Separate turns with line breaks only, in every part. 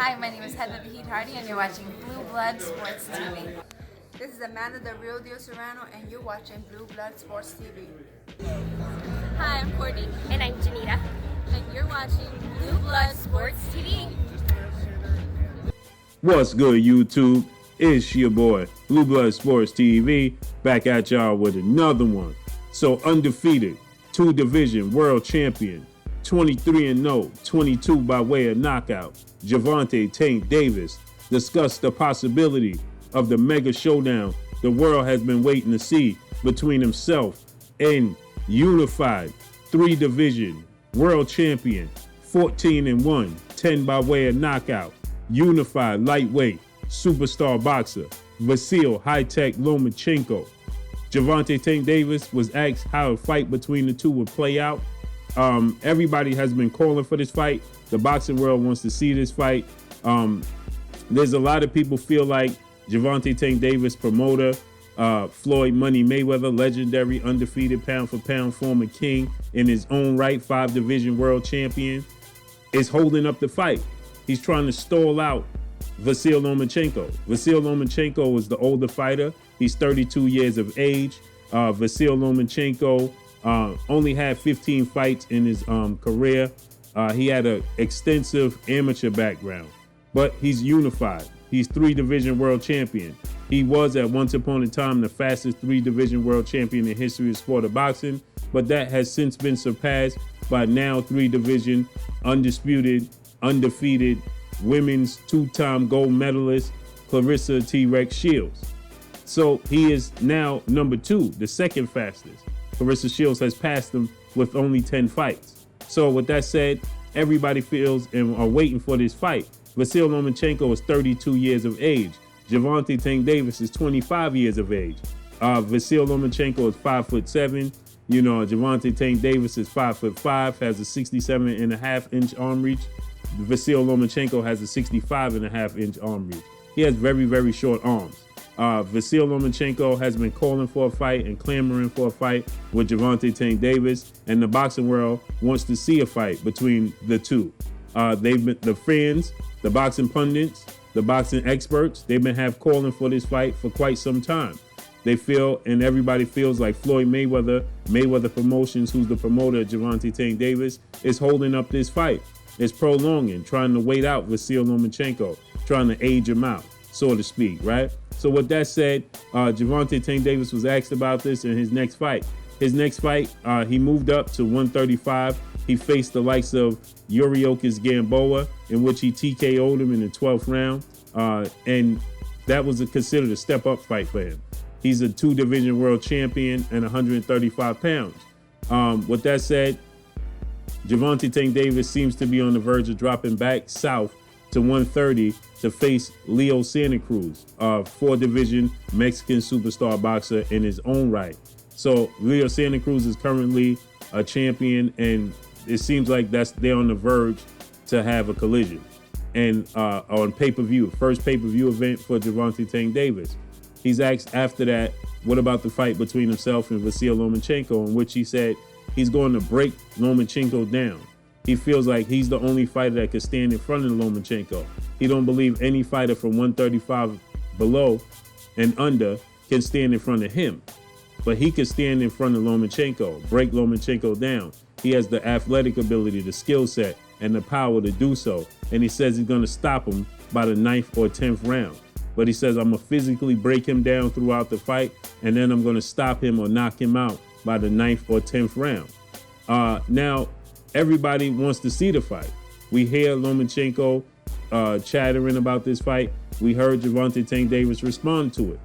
Hi, my name is Heather Vahid Hardy, and you're watching Blue Blood Sports TV.
This is Amanda, the real deal Serrano, and you're watching Blue Blood Sports TV.
Hi, I'm Courtney. And I'm Janita. And you're watching Blue Blood Sports TV.
What's good, YouTube? It's your boy, Blue Blood Sports TV, back at y'all with another one. So undefeated, 2-division world champion, 23-0, 22 by way of knockout, Gervonta Tank Davis discussed the possibility of the mega showdown the world has been waiting to see between himself and unified 3-division world champion, 14-1, 10 by way of knockout, unified lightweight superstar boxer, VASYL high-tech Lomachenko. Gervonta Tank Davis was asked how a fight between the two would play out. Everybody has been calling for this fight. The boxing world wants to see this fight. There's a lot of people feel like Gervonta Tank Davis promoter, FLOYD Money Mayweather, legendary undefeated pound for pound former king in his own right, 5-division world champion, is holding up the fight. He's trying to stall out VASYL Lomachenko. VASYL Lomachenko is the older fighter. He's 32 years of age. VASYL Lomachenko only had 15 fights in his career. He had an extensive amateur background, but he's unified. He's 3-division world champion. He was at once upon a time the fastest 3-division world champion in history of sport of boxing, but that has since been surpassed by now 3-division undisputed, undefeated women's 2-time gold medalist Claressa T-Rex Shields. So he is now number 2, the second fastest. Claressa Shields has passed him with only 10 fights. So with that said, everybody feels and are waiting for this fight. VASYL Lomachenko is 32 years of age. Gervonta Tank Davis is 25 years of age. VASYL Lomachenko is 5'7". You know, Gervonta Tank Davis is 5'5", has a 67.5-inch arm reach. VASYL Lomachenko has a 65.5-inch arm reach. He has very, very short arms. VASYL Lomachenko has been calling for a fight and clamoring for a fight with Gervonta Tank Davis, and the boxing world wants to see a fight between the two. They've been the fans, the boxing pundits, the boxing experts. They've been calling for this fight for quite some time. They feel, and everybody feels like Floyd Mayweather Promotions, who's the promoter of Gervonta Tank Davis, is holding up this fight. It's prolonging, trying to wait out VASYL Lomachenko, trying to age him out, so to speak, right? So with that said, Gervonta Tank Davis was asked about this in his next fight. His next fight, he moved up to 135. He faced the likes of Yuriokis Gamboa, in which he TKO'd him in the 12th round. And that was considered a step-up fight for him. He's a 2-division world champion and 135 pounds. With that said, Gervonta Tank Davis seems to be on the verge of dropping back south to 130 to face Leo Santa Cruz, a 4-division Mexican superstar boxer in his own right. So Leo Santa Cruz is currently a champion, and it seems like they're on the verge to have a collision. And on pay-per-view, first pay-per-view event for Gervonta Tank Davis. He's asked after that, what about the fight between himself and VASYL Lomachenko, in which he said he's going to break Lomachenko down. He feels like he's the only fighter that could stand in front of Lomachenko. He don't believe any fighter from 135 below and under can stand in front of him. But he could stand in front of Lomachenko, break Lomachenko down. He has the athletic ability, the skill set, and the power to do so. And he says he's going to stop him by the 9th or 10th round. But he says, I'm going to physically break him down throughout the fight, and then I'm going to stop him or knock him out by the 9th or 10th round. Now, everybody wants to see the fight. We hear Lomachenko chattering about this fight. We heard Gervonta Tank Davis respond to it.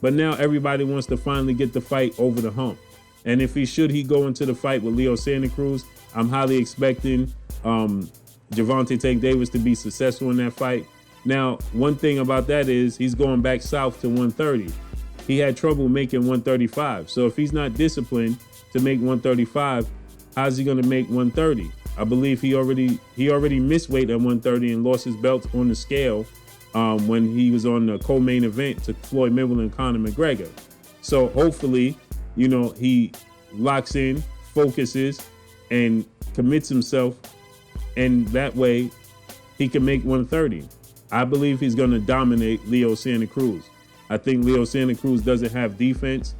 But now everybody wants to finally get the fight over the hump. And if he go into the fight with Leo Santa Cruz, I'm highly expecting Gervonta Tank Davis to be successful in that fight. Now, one thing about that is he's going back south to 130. He had trouble making 135. So if he's not disciplined to make 135, how's he going to make 130? I believe he already missed weight at 130 and lost his belt on the scale when he was on the co-main event to Floyd Mayweather and Conor McGregor. So hopefully, you know, he locks in, focuses, and commits himself, and that way he can make 130. I believe he's going to dominate Leo Santa Cruz. I think Leo Santa Cruz doesn't have defense.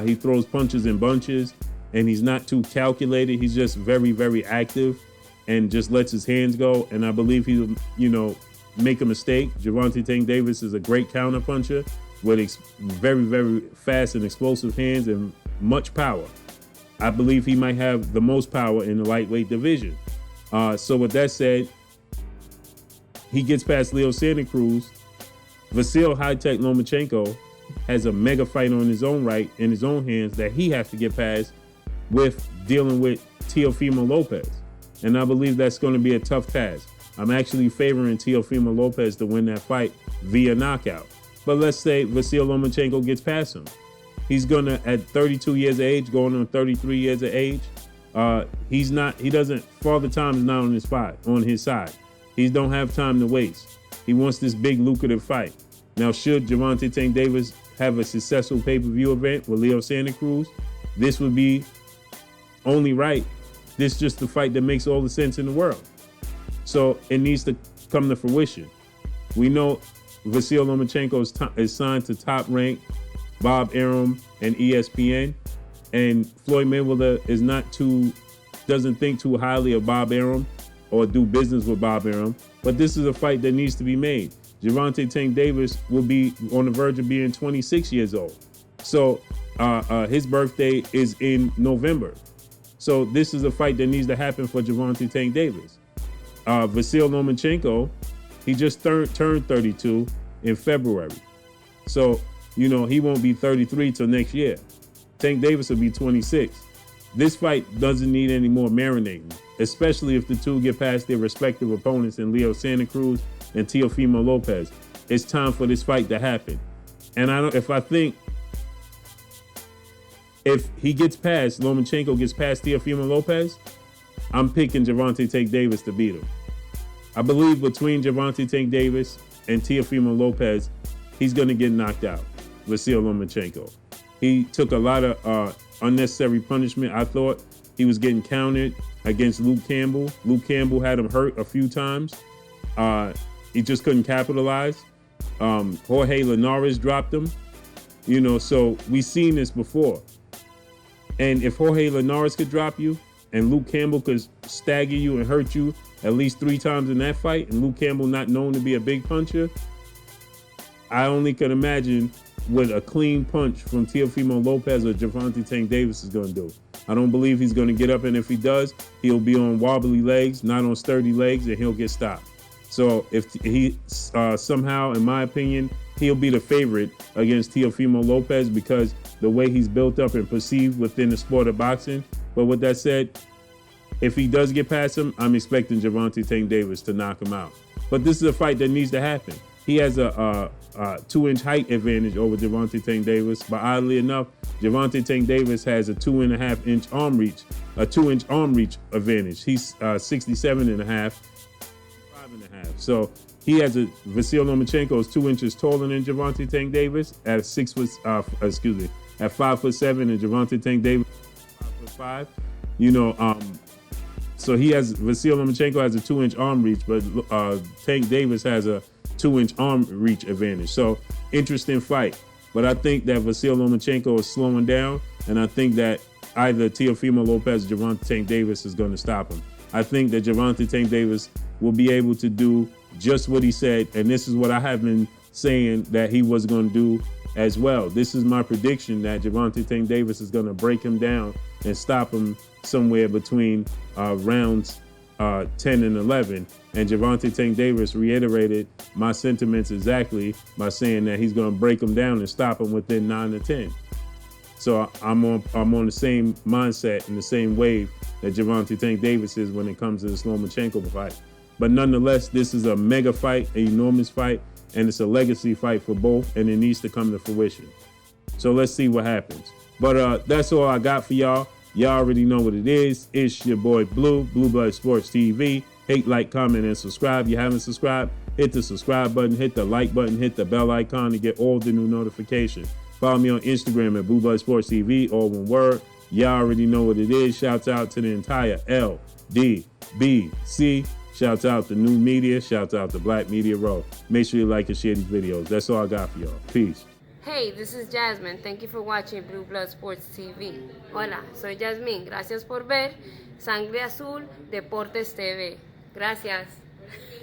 He throws punches in bunches, and he's not too calculated. He's just very, very active and just lets his hands go. And I believe he'll, make a mistake. Gervonta Tank Davis is a great counter puncher with very, very fast and explosive hands and much power. I believe he might have the most power in the lightweight division. So with that said, he gets past Leo Santa Cruz. VASYL High-Tech Lomachenko has a mega fight on his own right, in his own hands, that he has to get past with dealing with Teofimo Lopez. And I believe that's going to be a tough task. I'm actually favoring Teofimo Lopez to win that fight via knockout. But let's say VASYL Lomachenko gets past him. He's going to, at 32 years of age, going on 33 years of age, Father time is not on his side. He don't have time to waste. He wants this big lucrative fight. Now, should Gervonta Tank Davis have a successful pay-per-view event with Leo Santa Cruz, this would be only right. This is just the fight that makes all the sense in the world. So it needs to come to fruition. We know VASYL Lomachenko is signed to Top Rank, Bob Arum, and ESPN, and Floyd Mayweather doesn't think too highly of Bob Arum or do business with Bob Arum. But this is a fight that needs to be made. Gervonta Tank Davis will be on the verge of being 26 years old. So his birthday is in November. So this is a fight that needs to happen for Gervonta Tank Davis. VASYL Lomachenko, he just turned 32 in February. So, he won't be 33 till next year. Tank Davis will be 26. This fight doesn't need any more marinating, especially if the two get past their respective opponents in Leo Santa Cruz and Teofimo Lopez. It's time for this fight to happen. And if he gets past, Lomachenko gets past Teofimo Lopez, I'm picking Gervonta Tank Davis to beat him. I believe between Gervonta Tank Davis and Teofimo Lopez, he's going to get knocked out, VASYL Lomachenko. He took a lot of unnecessary punishment. I thought he was getting countered against Luke Campbell. Luke Campbell had him hurt a few times. He just couldn't capitalize. Jorge Linares dropped him. So we've seen this before. And if Jorge Linares could drop you, and Luke Campbell could stagger you and hurt you at least 3 times in that fight, and Luke Campbell not known to be a big puncher, I only could imagine what a clean punch from Teofimo Lopez or Gervonta Tank Davis is going to do. I don't believe he's going to get up, and if he does, he'll be on wobbly legs, not on sturdy legs, and he'll get stopped. So if he somehow, in my opinion, he'll be the favorite against Teofimo Lopez because the way he's built up and perceived within the sport of boxing. But with that said, if he does get past him, I'm expecting Gervonta Tank Davis to knock him out. But this is a fight that needs to happen. He has a 2-inch height advantage over Gervonta Tank Davis, but oddly enough, Gervonta Tank Davis has a 2.5-inch arm reach, a 2-inch arm reach advantage. He's 67.5, 5.5. So he has VASYL Lomachenko is 2 inches taller than Gervonta Tank Davis at at 5'7", and Gervonta Tank Davis 5'5". So VASYL Lomachenko has a 2-inch arm reach, but Tank Davis has a 2-inch arm reach advantage. So interesting fight. But I think that VASYL Lomachenko is slowing down, and I think that either Teofimo Lopez or Gervonta Tank Davis is going to stop him. I think that Gervonta Tank Davis will be able to do just what he said, and this is what I have been saying that he was going to do as well. This is my prediction that Gervonta Tank Davis is going to break him down and stop him somewhere between rounds 10 and 11. And Gervonta Tank Davis reiterated my sentiments exactly by saying that he's going to break him down and stop him within 9 to 10. So I'm on the same mindset and the same wave that Gervonta Tank Davis is when it comes to this Lomachenko fight. But nonetheless, this is a mega fight, an enormous fight, and it's a legacy fight for both, and it needs to come to fruition. So let's see what happens. But that's all I got for y'all. Y'all already know what it is. It's your boy Blue Blood Sports TV. Hate, like, comment, and subscribe. If you haven't subscribed, hit the subscribe button, hit the like button, hit the bell icon to get all the new notifications. Follow me on Instagram at Blue Blood Sports TV, all one word. Y'all already know what it is. Shouts out to the entire LDBC Shouts out to new media. Shouts out to Black Media Row. Make sure you like and share these videos. That's all I got for y'all. Peace.
Hey, this is Jasmine. Thank you for watching Blue Blood Sports TV. Hola, soy Jasmine. Gracias por ver Sangre Azul Deportes TV. Gracias.